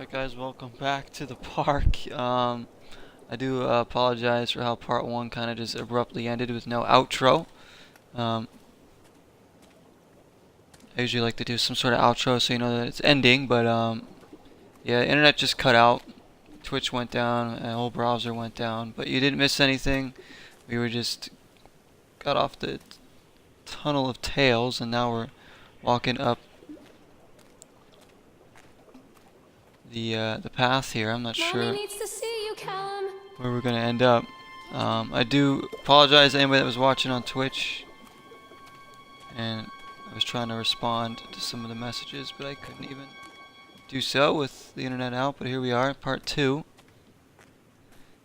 Alright guys, welcome back to the park. I do apologize for how part 1 kind of just abruptly ended with no outro. I usually like to do some sort of outro so you know that it's ending, but yeah, internet just cut out. Twitch went down, and the whole browser went down, but you didn't miss anything. We were just got off the tunnel of tales, and now we're walking up the path here. I'm not Mommy sure needs to see you, Callum. where we're gonna end up. I do apologize to anybody that was watching on Twitch, and I was trying to respond to some of the messages, but I couldn't even do so with the internet out. But here we are, part 2.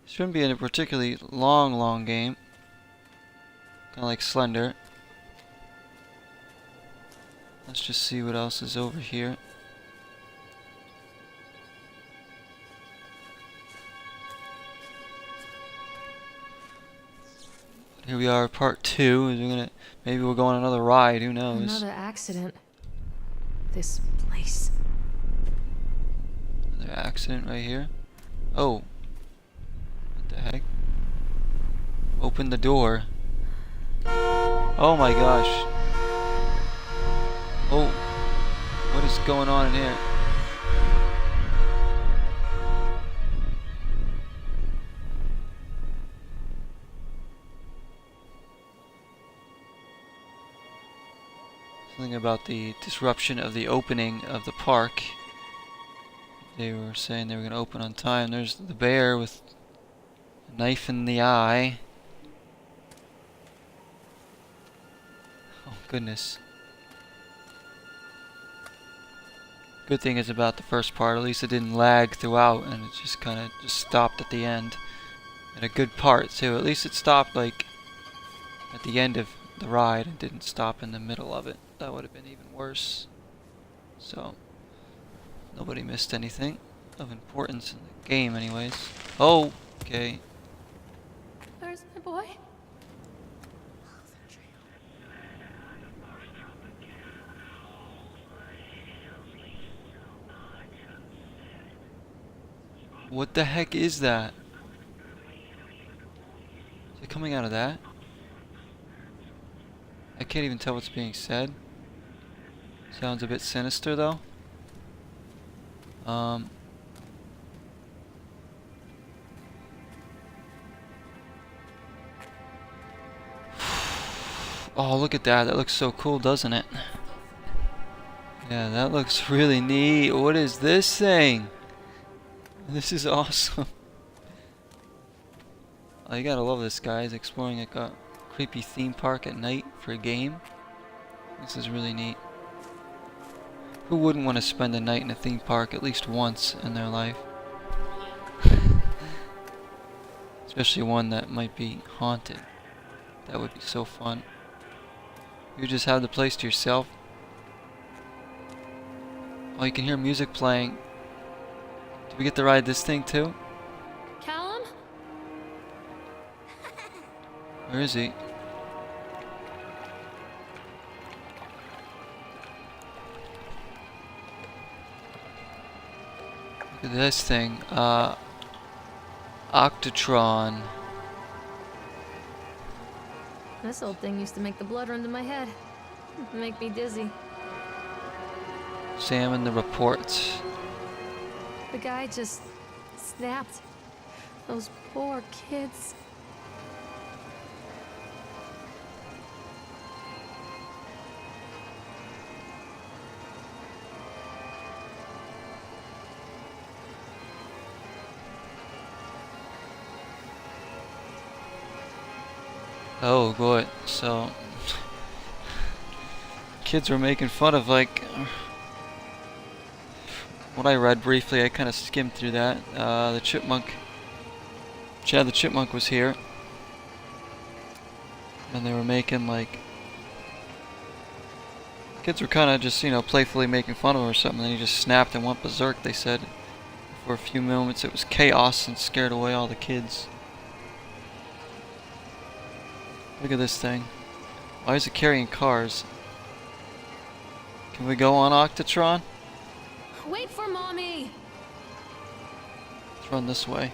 This shouldn't be a particularly long game, kind of like Slender. Let's just see what else is over here. Here we are, part 2. Maybe we'll go on another ride. Who knows? Another accident. This place. Another accident right here. Oh, what the heck? Open the door. Oh my gosh. Oh, what is going on in here? Something about the disruption of the opening of the park. They were saying they were going to open on time. There's the bear with a knife in the eye. Oh goodness. Good thing is about the first part, at least it didn't lag throughout, and it just kind of just stopped at the end. And a good part too. At least it stopped like at the end of the ride and didn't stop in the middle of it. That would have been even worse. So, nobody missed anything of importance in the game anyways. Oh, okay. Where's my boy? What the heck is that? Is it coming out of that? I can't even tell what's being said. Sounds a bit sinister though. Oh, look at that. That looks so cool, doesn't it? Yeah, that looks really neat. What is this thing? This is awesome. Oh, you gotta love this, guys. Exploring like a creepy theme park at night for a game. This is really neat. Who wouldn't want to spend a night in a theme park at least once in their life? Especially one that might be haunted. That would be so fun. You just have the place to yourself. Oh, you can hear music playing. Did we get to ride this thing too? Callum? Where is he? Look at this thing. Octotron. This old thing used to make the blood run to my head. Make me dizzy. Sam the reports. The guy just snapped. Those poor kids. Oh boy, so kids were making fun of like what I read briefly. I kind of skimmed through that. The chipmunk, Chad the chipmunk was here, and they were making like kids were kind of just playfully making fun of him or something. And he just snapped and went berserk. They said for a few moments it was chaos and scared away all the kids. Look at this thing. Why is it carrying cars? Can we go on Octotron? Wait for Mommy! Let's run this way.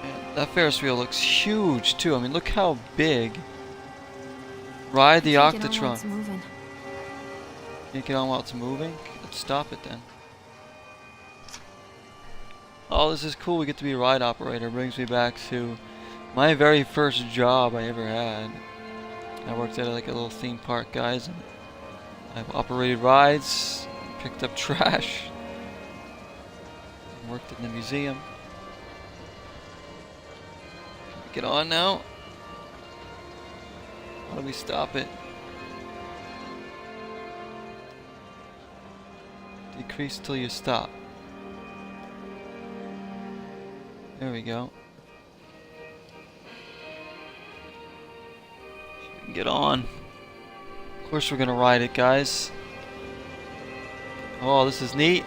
Man, that Ferris wheel looks huge too. I mean, look how big. Ride the Octotron. Can't get on while it's moving? Let's stop it then. Oh, this is cool. We get to be a ride operator. Brings me back to my very first job I ever had. I worked at like a little theme park, guys. And I've operated rides, picked up trash, and worked in the museum. Can we get on now? How do we stop it? Decrease till you stop. There we go. We can get on. Of course we're gonna ride it, guys. Oh, this is neat.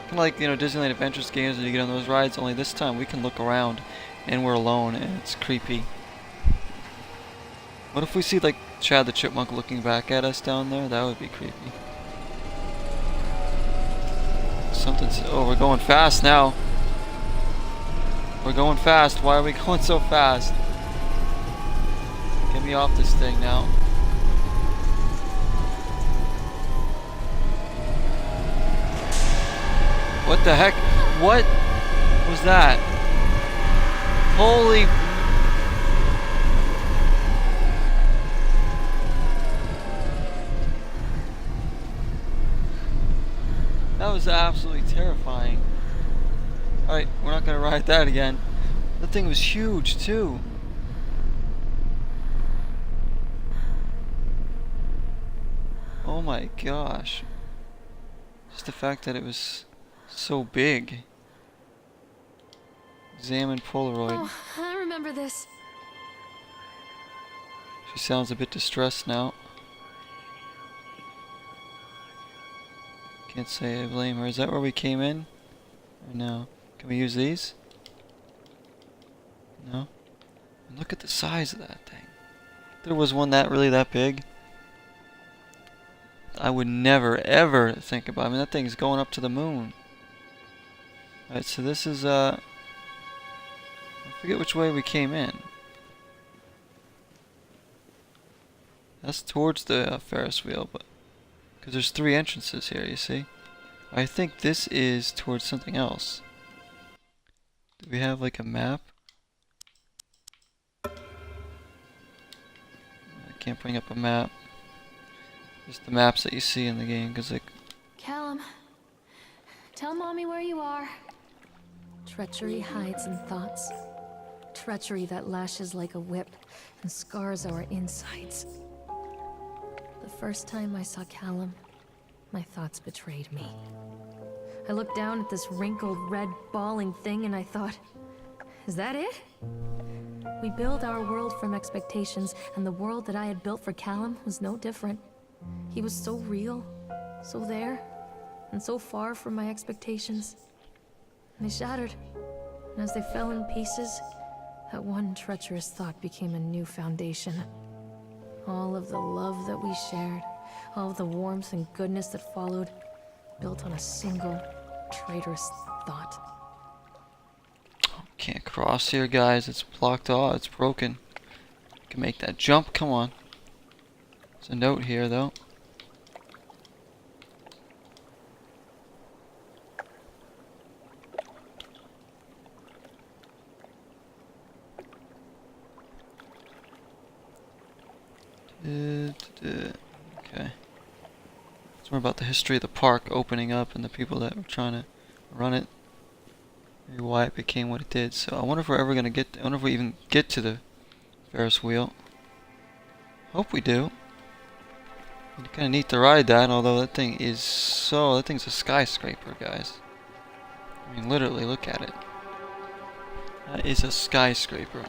Kinda like, you know, Disneyland Adventures games when you get on those rides, only this time we can look around and we're alone and it's creepy. What if we see like Chad the Chipmunk looking back at us down there? That would be creepy. Something's... Oh, we're going fast now. We're going fast. Why are we going so fast? Get me off this thing now. What the heck? What was that? Holy... That was absolutely terrifying. Alright, we're not gonna ride that again. That thing was huge too. Oh my gosh. Just the fact that it was so big. Examine Polaroid. Oh, I remember this. She sounds a bit distressed now. Can't say I blame her. Is that where we came in? Or no? Can we use these? No? And look at the size of that thing. If there was one that big, I would never ever think about it. I mean, that thing's going up to the moon. Alright, so this is I forget which way we came in. That's towards the Ferris wheel, but because there's 3 entrances here, you see? I think this is towards something else. Do we have like a map? I can't bring up a map. Just the maps that you see in the game, because like... Callum, tell Mommy where you are. Treachery hides in thoughts. Treachery that lashes like a whip and scars our insides. The first time I saw Callum, my thoughts betrayed me. I looked down at this wrinkled, red, bawling thing and I thought, is that it? We build our world from expectations, and the world that I had built for Callum was no different. He was so real, so there, and so far from my expectations. And they shattered, and as they fell in pieces, that one treacherous thought became a new foundation. All of the love that we shared, all of the warmth and goodness that followed, built on a single, traitorous thought. Can't cross here, guys. It's blocked off. It's broken. Can make that jump. Come on. There's a note here, though. Okay. It's more about the history of the park opening up and the people that were trying to run it. Maybe why it became what it did. So I wonder if we're ever gonna get. I wonder if we even get to the Ferris wheel. Hope we do. It's kind of neat to ride that, although that thing is so. That thing's a skyscraper, guys. I mean, literally, look at it. That is a skyscraper.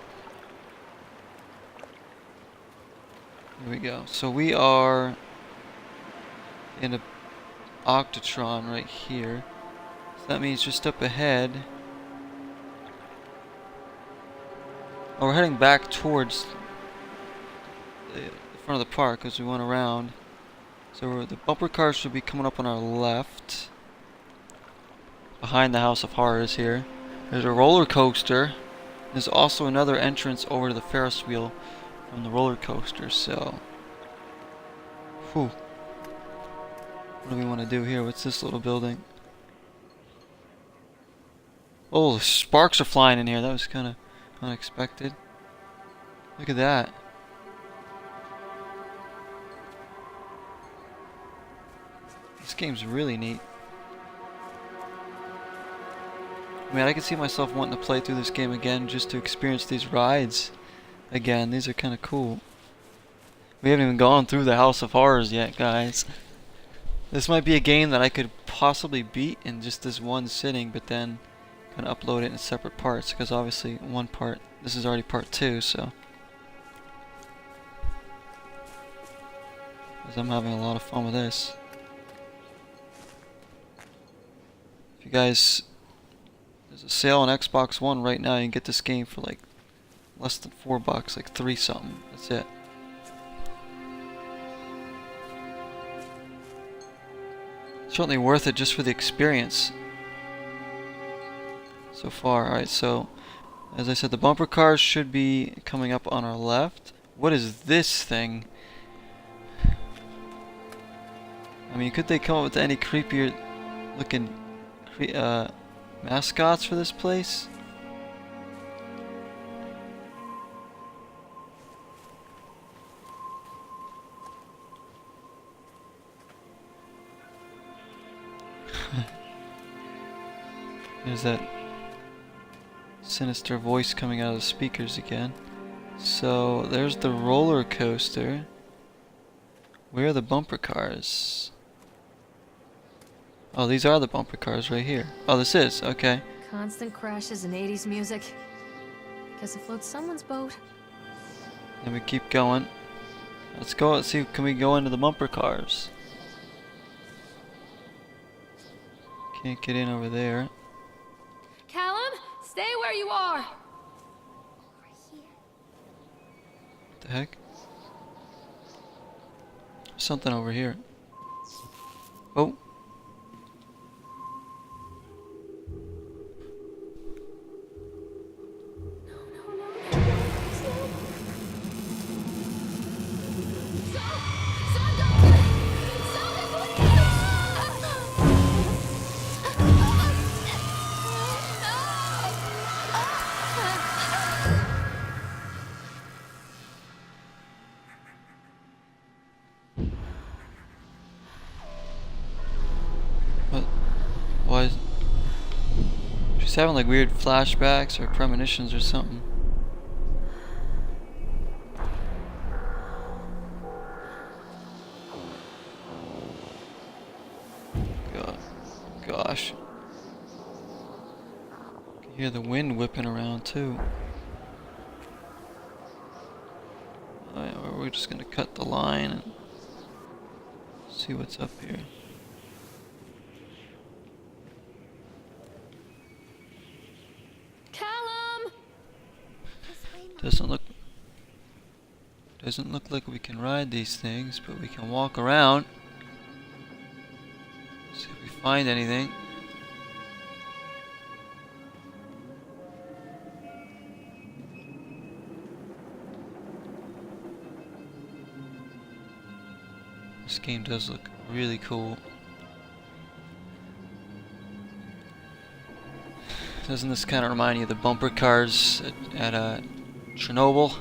Here we go. So we are in a Octotron right here. So that means just up ahead. Oh, we're heading back towards the front of the park because we went around. So the bumper cars should be coming up on our left. behind the House of Horrors here. There's a roller coaster. There's also another entrance over to the Ferris wheel from the roller coaster, so... Whew. What do we want to do here? What's this little building? Oh, the sparks are flying in here. That was kind of unexpected. Look at that. This game's really neat. I mean, I can see myself wanting to play through this game again just to experience these rides again. These are kind of cool. We haven't even gone through the House of Horrors yet, guys. This might be a game that I could possibly beat in just this one sitting, but then kind of upload it in separate parts, because obviously one part, this is already part 2, so. Because I'm having a lot of fun with this. If you guys, there's a sale on Xbox One right now, you can get this game for like less than $4, like 3 something, that's it. Certainly worth it just for the experience so far. Alright, so as I said, the bumper cars should be coming up on our left. What is this thing? I mean, could they come up with any creepier looking mascots for this place? There's that sinister voice coming out of the speakers again. So there's the roller coaster. Where are the bumper cars? Oh, these are the bumper cars right here. Oh, this is, okay. Constant crashes and 80s music. Guess it floats someone's boat. Then we keep going. Let's go, let's see, can we go into the bumper cars? Can't get in over there. Callum, stay where you are. What the heck? Something over here. Oh. Why is... She's having like weird flashbacks or premonitions or something. God, gosh. You can hear the wind whipping around too. Alright, we're just gonna cut the line and see what's up here. Doesn't look like we can ride these things, but we can walk around. See if we find anything. This game does look really cool. Doesn't this kind of remind you of the bumper cars at Chernobyl?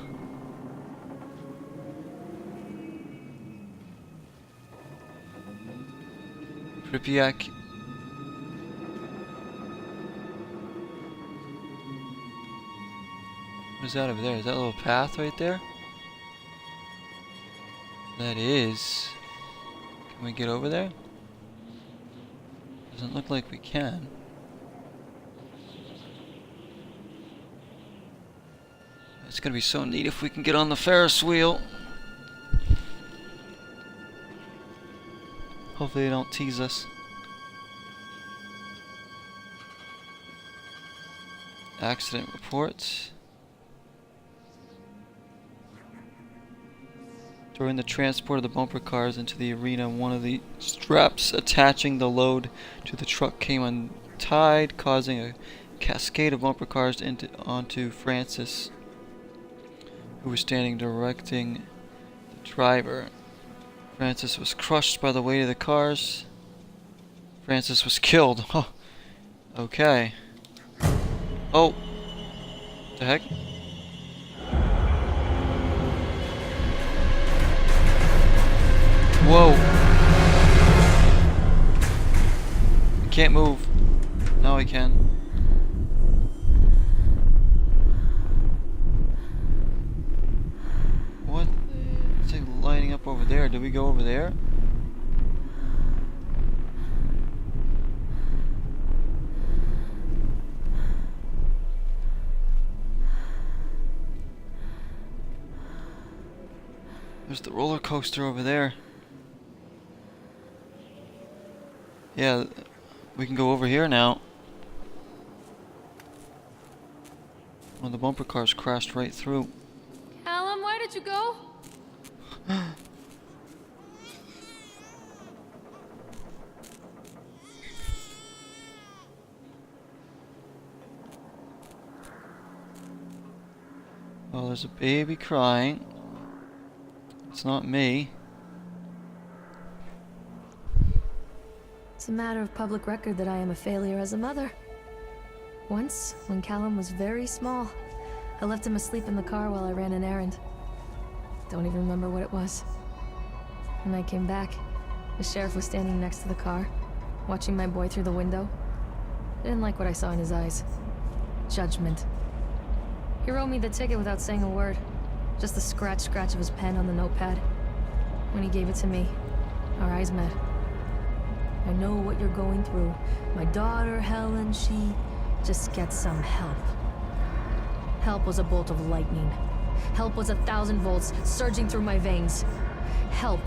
Pripyat. What is that over there? Is that a little path right there? That is. Can we get over there? Doesn't look like we can. It's gonna be so neat if we can get on the Ferris wheel. Hopefully they don't tease us. Accident reports. During the transport of the bumper cars into the arena, one of the straps attaching the load to the truck came tide, causing a cascade of bumper cars onto Francis, who was standing directing the driver. Francis was crushed by the weight of the cars. Francis was killed. Huh. Okay. Oh. The heck? Whoa. I can't move. Now I can. What? It's like lighting up over there. Did we go over there? There's the roller coaster over there. Yeah, we can go over here now. Well, the bumper cars crashed right through. Callum, why did you go? Oh, there's a baby crying. It's not me. It's a matter of public record that I am a failure as a mother. Once, when Callum was very small, I left him asleep in the car while I ran an errand. Don't even remember what it was. When I came back, the sheriff was standing next to the car, watching my boy through the window. I didn't like what I saw in his eyes. Judgment. He wrote me the ticket without saying a word. Just the scratch of his pen on the notepad. When he gave it to me, our eyes met. I know what you're going through. My daughter, Helen, she just gets some help. Help was a bolt of lightning. Help was 1,000 volts surging through my veins. Help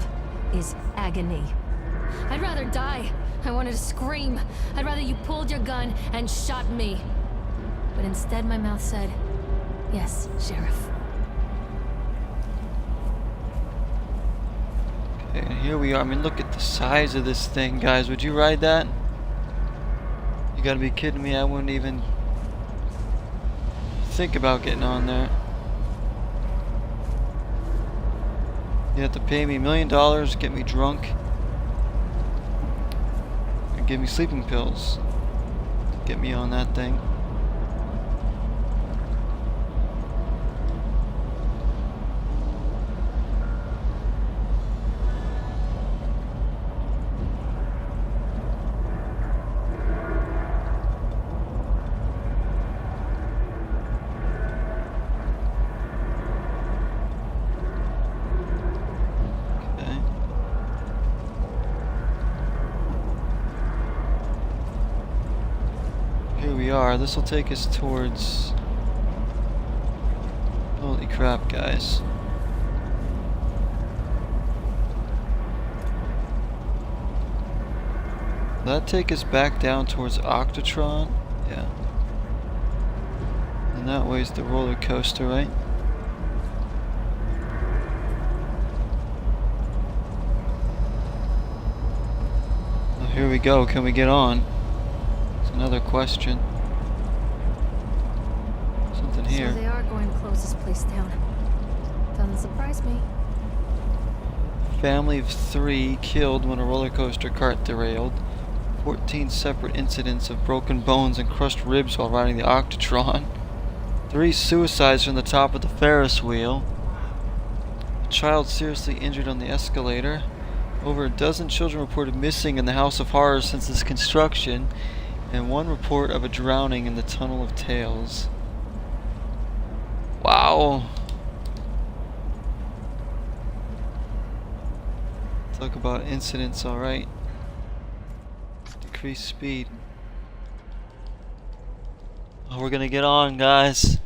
is agony. I'd rather die. I wanted to scream. I'd rather you pulled your gun and shot me. But instead my mouth said, yes, Sheriff. Okay, and here we are. I mean, look at the size of this thing, guys. Would you ride that? You gotta be kidding me. I wouldn't even think about getting on there. You have to pay me $1 million, get me drunk, and give me sleeping pills to get me on that thing. This will take us towards... Holy crap, guys. Will that take us back down towards Octatron? Yeah. And that way's the roller coaster, right? Well, here we go. Can we get on? It's another question. Here. So they are going to close this place down. Doesn't surprise me. Family of 3 killed when a roller coaster cart derailed. 14 separate incidents of broken bones and crushed ribs while riding the Octatron. 3 suicides from the top of the Ferris Wheel. A child seriously injured on the escalator. Over a dozen children reported missing in the House of Horrors since its construction. And 1 report of a drowning in the Tunnel of Tales. Wow. Talk about incidents, alright. Decrease speed. Oh, we're gonna get on, guys.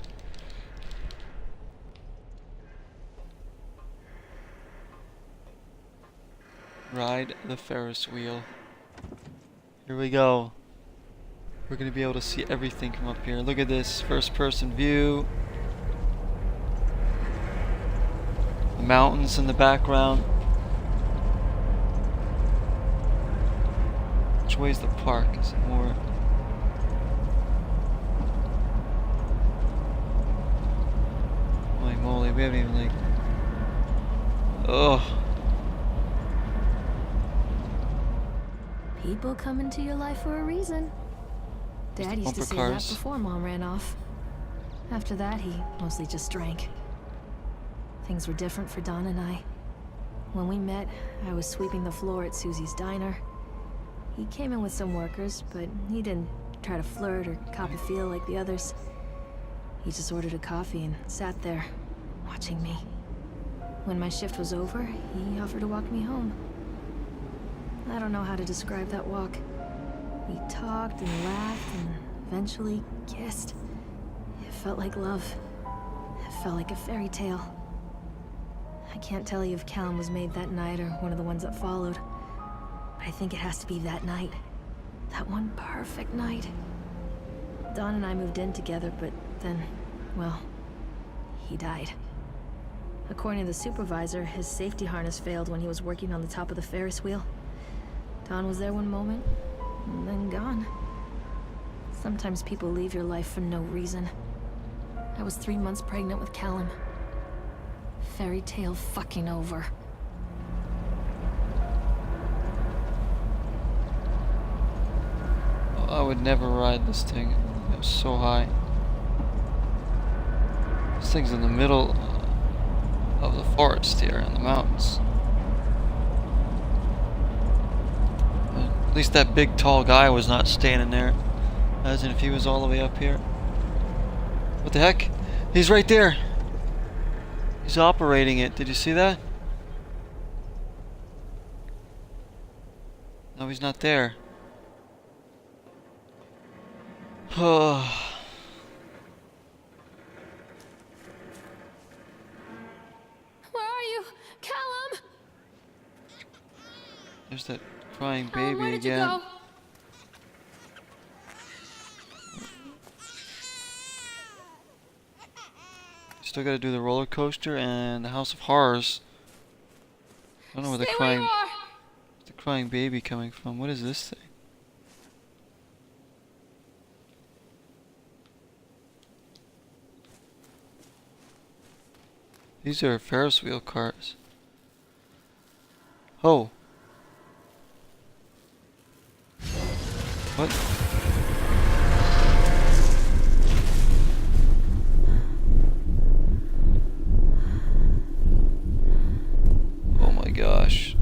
Ride the Ferris wheel. Here we go. We're gonna be able to see everything from up here. Look at this first person view. The mountains in the background. Which way's the park? Is it more we haven't even like... Oh. People come into your life for a reason. Dad used to say that cars. before Mom ran off. After that, he mostly just drank. Things were different for Don and I. When we met, I was sweeping the floor at Susie's diner. He came in with some workers, but he didn't try to flirt or cop a feel like the others. He just ordered a coffee and sat there, watching me. When my shift was over, he offered to walk me home. I don't know how to describe that walk. We talked and laughed and eventually kissed. It felt like love. It felt like a fairy tale. I can't tell you if Callum was made that night or one of the ones that followed. But I think it has to be that night. That one perfect night. Dawn and I moved in together, but then, well, he died. According to the supervisor, his safety harness failed when he was working on the top of the Ferris wheel. Dawn was there one moment, and then gone. Sometimes people leave your life for no reason. I was 3 months pregnant with Callum. Fairy tale fucking over. Oh, I would never ride this thing. It was so high. This thing's in the middle of the forest here in the mountains. At least that big tall guy was not standing there. Imagine if he was all the way up here. What the heck? He's right there! He's operating it. Did you see that? No, he's not there. Oh. Where are you? Callum? There's that crying Callum, baby where did again. you go? Still gotta do the roller coaster and the House of Horrors. I don't know where Stay where you are. the crying baby coming from. What is this thing? These are Ferris wheel cars. Oh. What? Oh my gosh.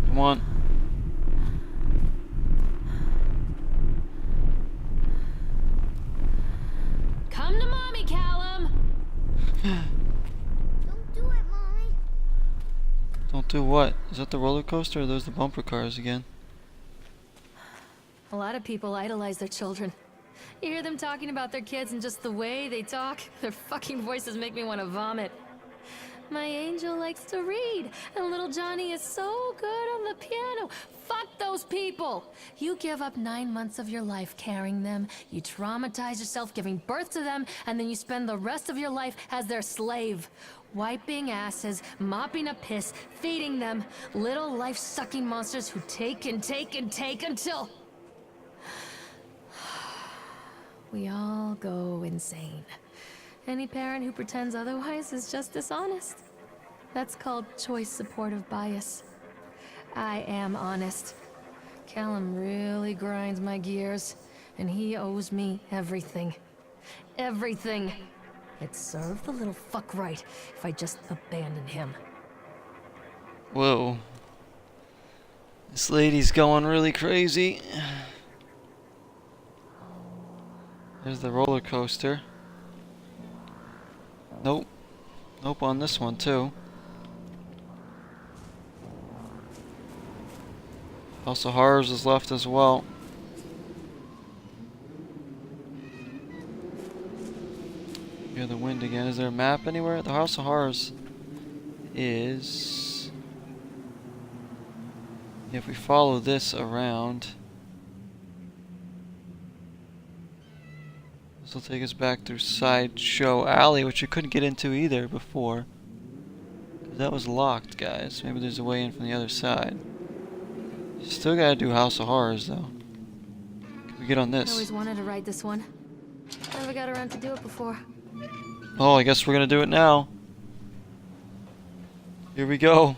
Come on. Come to mommy, Callum. Don't do it, Mommy. Don't do what? Is that the roller coaster or are those the bumper cars again? A lot of people idolize their children. You hear them talking about their kids and just the way they talk, their fucking voices make me want to vomit. My angel likes to read, and little Johnny is so good on the piano. Fuck those people! You give up 9 months of your life carrying them, you traumatize yourself giving birth to them, and then you spend the rest of your life as their slave. Wiping asses, mopping up piss, feeding them. Little life-sucking monsters who take and take and take until... we all go insane. Any parent who pretends otherwise is just dishonest. That's called choice supportive bias. I am honest. Callum really grinds my gears, and he owes me everything. Everything. It'd serve the little fuck right if I just abandoned him. Whoa. This lady's going really crazy. There's the roller coaster. Nope. Nope on this one too. Also Horrors is left as well. Hear the wind again. Is there a map anywhere? The House of Horrors is... if we follow this around, this will take us back through Sideshow Alley, which you couldn't get into either before. 'Cause that was locked, guys. Maybe there's a way in from the other side. Still gotta do House of Horrors, though. Can we get on I this? always wanted to ride this one. Never got around to do it before. Oh, I guess we're gonna do it now. Here we go.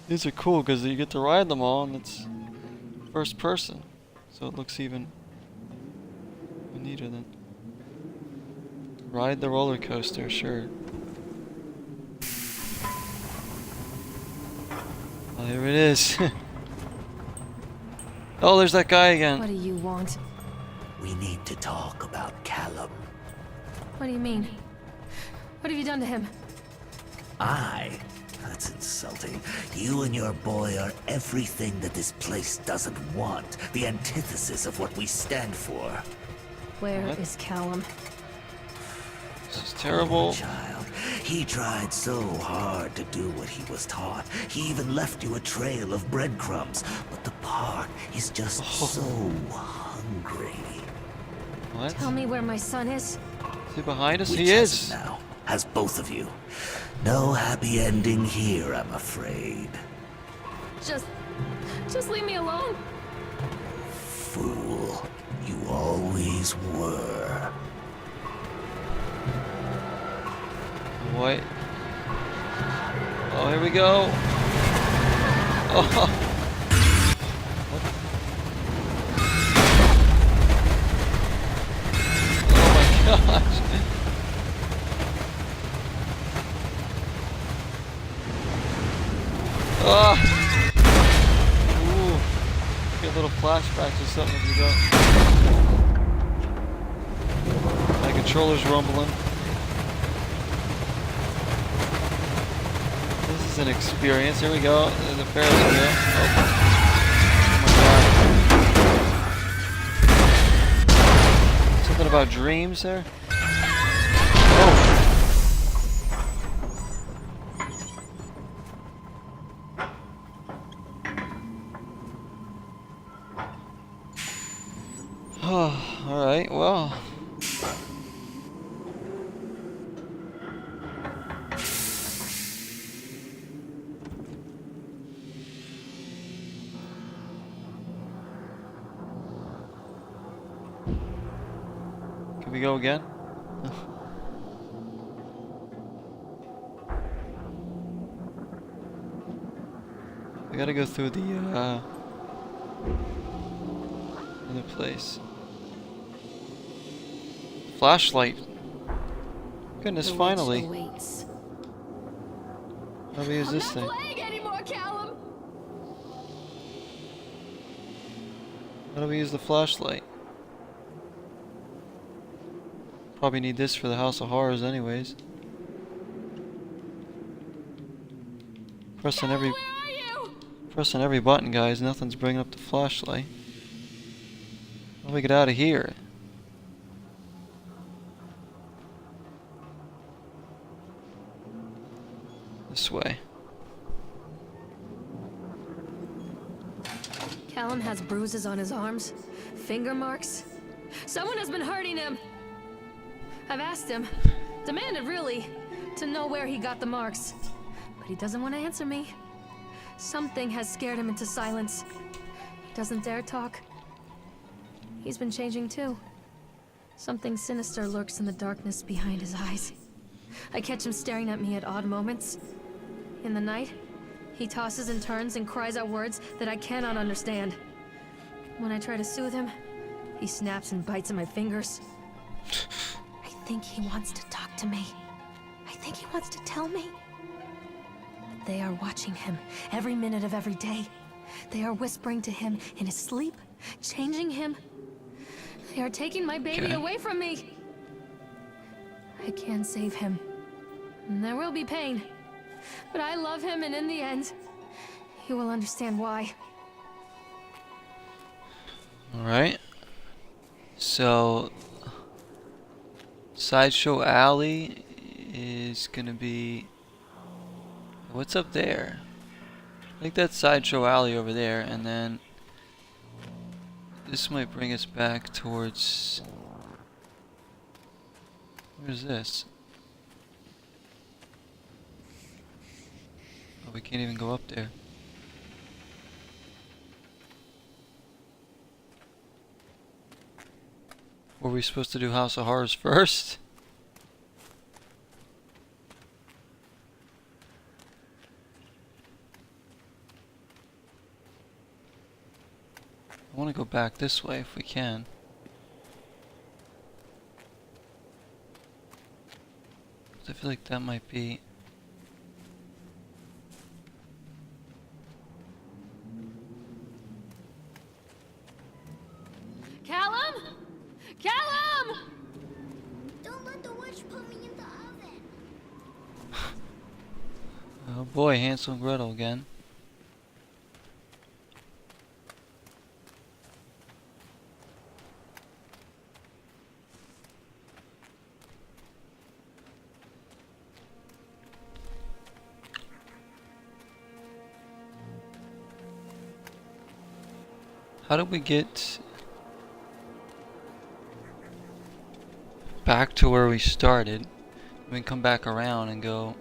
These are cool because you get to ride them all, and it's first person, so it looks even neater than ride the roller coaster. Sure. Oh, here it is. Oh, there's that guy again. What do you want? We need to talk about Callum. What do you mean? What have you done to him? That's insulting. You and your boy are everything that this place doesn't want. The antithesis of what we stand for. Where What? is Callum? This is terrible. Child, he tried so hard to do what he was taught. He even left you a trail of breadcrumbs. But the park is just so hungry. What? Tell me where my son is. Is he behind us? Which He has is. it now, has both of you. No happy ending here, I'm afraid. Just leave me alone. Fool, you always were. What? Oh, here we go. Oh. What? Oh my gosh. Ah. Ooh. Get little flashbacks or something if you don't. My controller's rumbling. This is an experience. Here we go. The Ferris Wheel. Oh my god. Something about dreams there? Oh. Oh, alright, well. Can we go again? I gotta go through the other place. Flashlight. Goodness, The finally. witch awaits. How do we use I'm this not thing? playing anymore, Callum. How do we use the flashlight? Probably need this for the House of Horrors anyways. Pressing every Where are you? Pressing every button, guys. Nothing's bringing up the flashlight. How do we get out of here? This way. Callum has bruises on his arms, finger marks. Someone has been hurting him. I've asked him, demanded really, to know where he got the marks. But he doesn't want to answer me. Something has scared him into silence. He doesn't dare talk. He's been changing too. Something sinister lurks in the darkness behind his eyes. I catch him staring at me at odd moments. In the night, he tosses and turns and cries out words that I cannot understand. When I try to soothe him, he snaps and bites at my fingers. I think he wants to talk to me. I think he wants to tell me. But they are watching him every minute of every day. They are whispering to him in his sleep, changing him. They are taking my baby away from me. I can save him. And there will be pain. But I love him, and in the end, he will understand why. Alright. So, Sideshow Alley is gonna be... What's up there? I think that's Sideshow Alley over there, and then... This might bring us back towards... Where's this? Oh, we can't even go up there. Were we supposed to do House of Horrors first? I want to go back this way if we can. I feel like that might be... Callum? Callum! Don't let the witch put me in the oven. Oh boy, Hansel and Gretel again. How did we get back to where we started? We can come back around and go.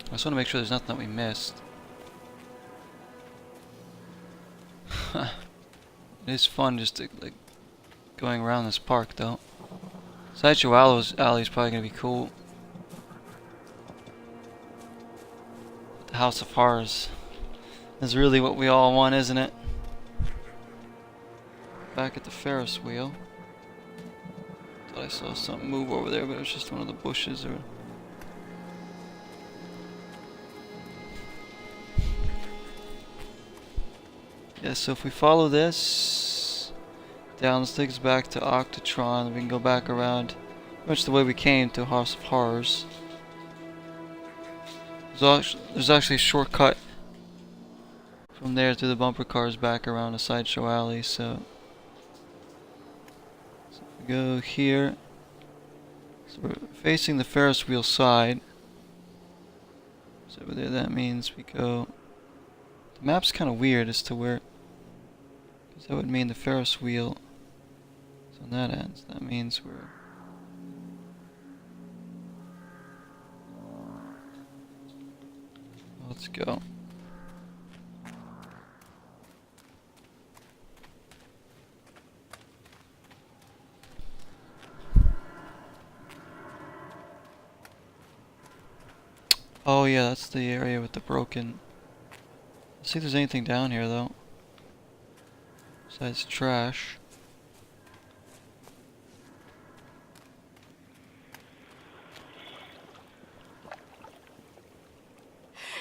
I just want to make sure there's nothing that we missed. It is fun just to, like, going around this park though. Sideshow Alley is probably gonna be cool. The House of Horrors is really what we all want, isn't it? Back at the Ferris wheel. Thought I saw something move over there, but it was just one of the bushes or... Yeah, so if we follow this down, this takes us back to Octatron, and we can go back around much the way we came to House of Horrors. There's actually a shortcut from there through the bumper cars back around the Sideshow Alley, so if we go here, so we're facing the Ferris wheel side, so over there that means we go, the map's kind of weird as to where, because that would mean the Ferris wheel is on that end, so that means we're, let's go. Oh yeah, that's the area with the broken... Let's see if there's anything down here though. Besides trash.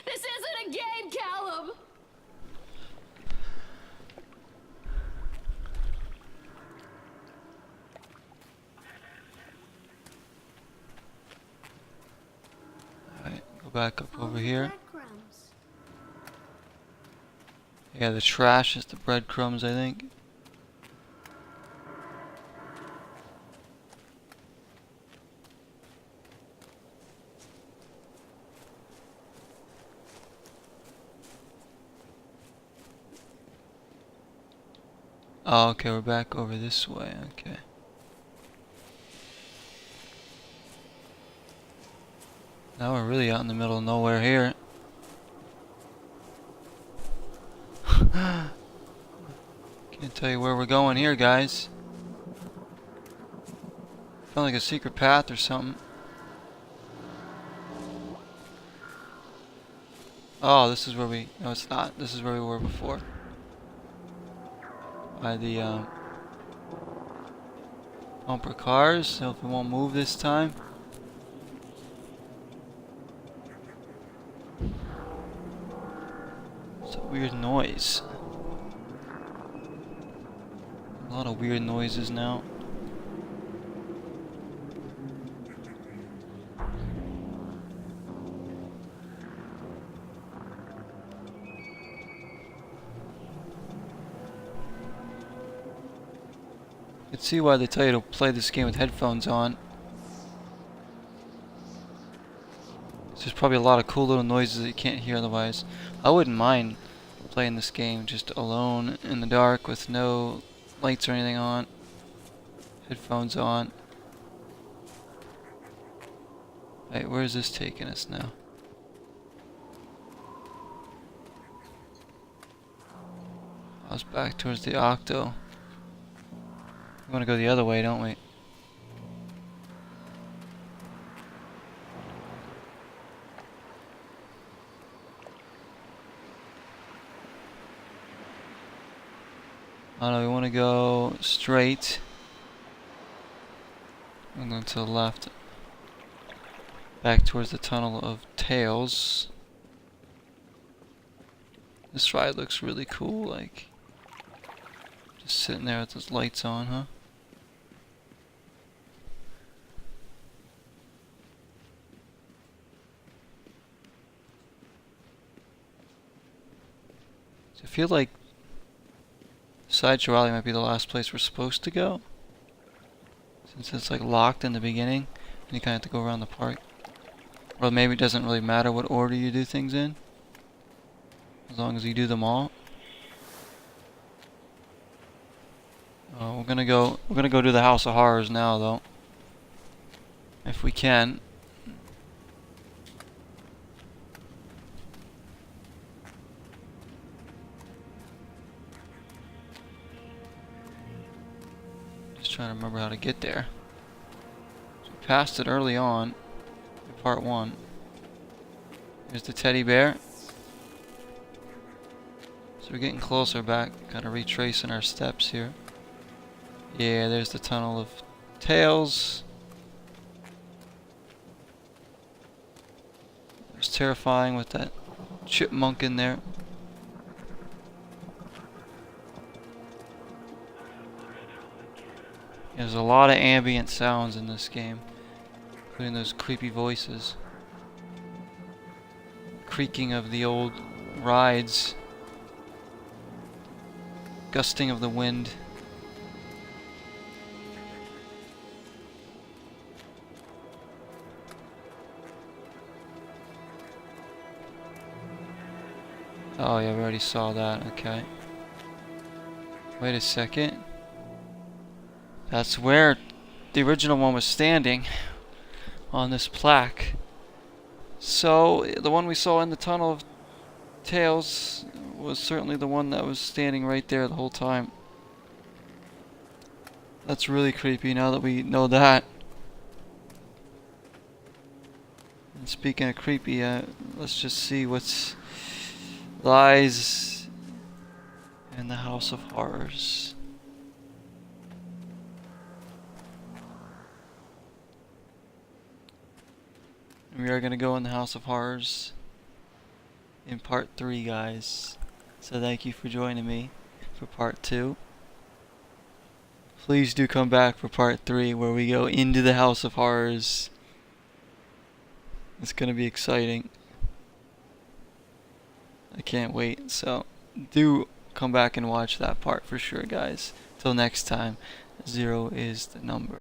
This isn't a game, Callum! Alright, go back up over here. Breadcrumbs. Yeah, the trash is the breadcrumbs, I think. Oh, okay, we're back over this way, okay. Now we're really out in the middle of nowhere here. Can't tell you where we're going here, guys. Found like a secret path or something. Oh, this is where we... No, it's not. This is where we were before. By the bumper cars. So if we won't move this time. It's a weird noise. A lot of weird noises now. You can see why they tell you to play this game with headphones on. There's probably a lot of cool little noises that you can't hear otherwise. I wouldn't mind playing this game just alone in the dark with no lights or anything on. Headphones on. Hey, where is this taking us now? I was back towards the Octo. want to go the other way, don't we? I don't know, we want to go straight. And then to the left. Back towards the tunnel of Tails. This ride looks really cool, like just sitting there with those lights on, huh? So I feel like Sideshow Alley might be the last place we're supposed to go, since it's like locked in the beginning and you kind of have to go around the park. Or maybe it doesn't really matter what order you do things in, as long as you do them all. We're gonna go to the House of Horrors now, though, if we can. Just trying to remember how to get there. So we passed it early on in part 1. Here's the teddy bear. So we're getting closer back, kind of retracing our steps here. Yeah, there's the tunnel of Tails. It was terrifying with that chipmunk in there. There's a lot of ambient sounds in this game, including those creepy voices. Creaking of the old rides. Gusting of the wind. Oh yeah, we already saw that, okay. Wait a second. That's where the original one was standing, on this plaque. So, the one we saw in the tunnel of Tails was certainly the one that was standing right there the whole time. That's really creepy now that we know that. And speaking of creepy, let's just see what's lies in the House of Horrors. We are going to go in the House of Horrors in part 3, guys. So thank you for joining me for part 2. Please do come back for part 3 where we go into the House of Horrors. It's going to be exciting. I can't wait. So do come back and watch that part for sure, guys. Till next time, 0 is the number.